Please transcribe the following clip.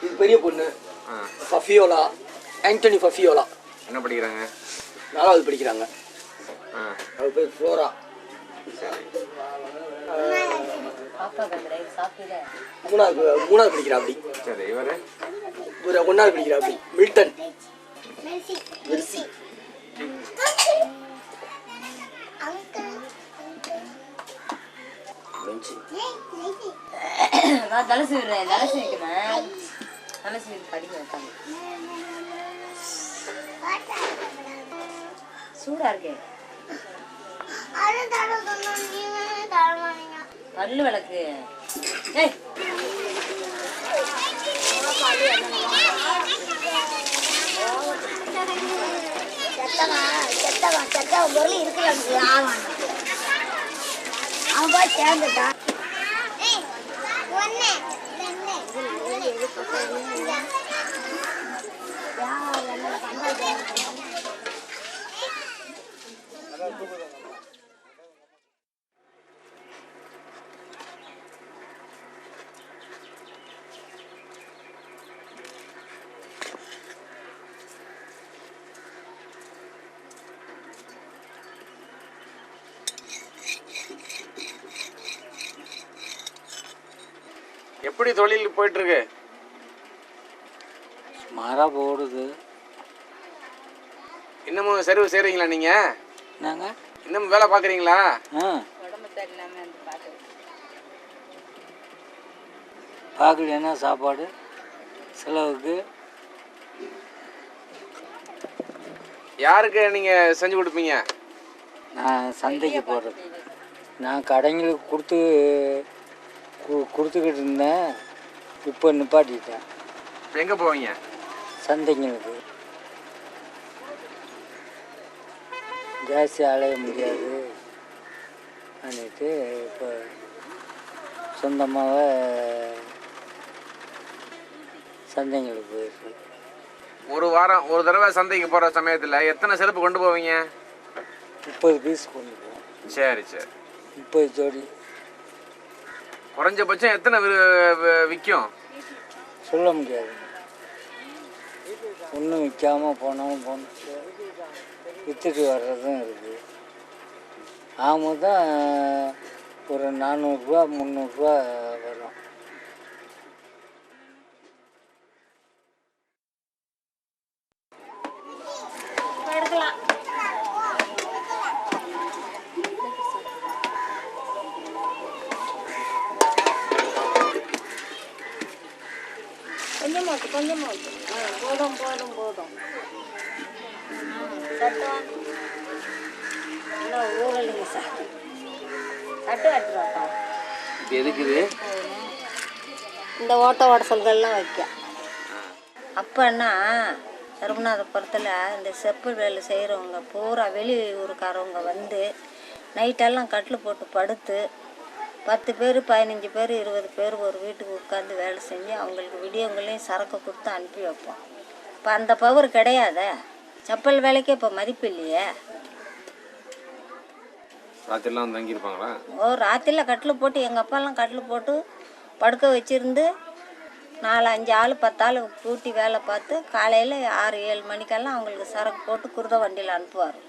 இது பெரிய பொண்ணு ஃபஃபியோலா, ஆண்டனி ஃபஃபியோலா. என்ன படிக்கிறாங்க? 4வது படிக்கிறாங்க. அவ பேர் ஃப்ளோரா. மூணாவது படிக்கிறா அப்படி. சரி, இவரு 1வது படிக்கிறா அப்படி. Milton Mercy. சூடா இருக்கே. பல்லு விளக்கு. பொருள் இருக்கு அவன் போய் சேர்ந்துட்டான். எப்படி தொழில் போயிட்டு இருக்கு? மாறா போடுது. இன்னமும் சர்வீஸ் செய்றீங்களா நீங்க? நாங்க இன்னமும் வேலை பாக்குறீங்களா? பார்க்கலைன்னா சாப்பாடு செலவுக்கு. யாருக்கு நீங்க செஞ்சு கொடுப்பீங்க? நான் சந்தைக்கு போடுறது. நான் கடைங்களுக்கு கொடுத்துக்கிட்டு இருந்தேன். இப்போ நிப்பாட்டிட்டேன். எங்க போவீங்க? சந்தைங்களுக்கு. ஜாஸ்தி அலைய முடியாது பண்ணிட்டு இப்போ சொந்தமாக சந்தைங்களுக்கு போயிடுது. ஒரு வாரம் ஒரு தடவை சந்தைக்கு போற சமயத்துல எத்தனை செருப்பு கொண்டு போவீங்க? 30 பீஸ் கொண்டு போவோம். சரி சரி. 30 ஜோடி. குறைஞ்சபட்சம் எத்தனை விற்கும்? சொல்ல முடியாது. ஒன்றும் விற்காமல் போனாலும் போனது விற்றுட்டு வர்றதும் இருக்குது. ஆமாம் தான் ஒரு 400 ரூபா 300 ரூபா வரும். கொஞ்சம் போதும் போதும் போதும். சட்டம் ஊழலுங்க சார். சட்டு கட்டுறாப்பா. எதுக்குது? இந்த ஓட்ட உடசல்கள்லாம் வைக்க. அப்போன்னா சர்வநாதபுரத்தில் இந்த செப்பு வேலை செய்கிறவங்க பூரா வெளியூருக்காரவங்க வந்து நைட்டெல்லாம் கட்டில் போட்டு படுத்து 10 பேர் 15 பேர் 20 பேர் ஒரு வீட்டுக்கு உட்காந்து வேலை செஞ்சு அவங்களுக்கு விடியவங்களையும் சரக்கு கொடுத்து அனுப்பி வைப்போம். இப்போ அந்த பவர் கிடையாத. செப்பல் வேலைக்கே இப்போ மதிப்பு இல்லையே. ராத்திரிலாம் தங்கியிருப்பாங்களா? ராத்திரியில் கட்டில் போட்டு எங்கள் அப்பாலாம் கட்டில் போட்டு படுக்க வச்சுருந்து 4-5 ஆள் 10 ஆள் கூட்டி வேலை பார்த்து காலையில் 6-7 மணிக்கெல்லாம் அவங்களுக்கு சரக்கு போட்டு குருத வண்டியில் அனுப்புவார்.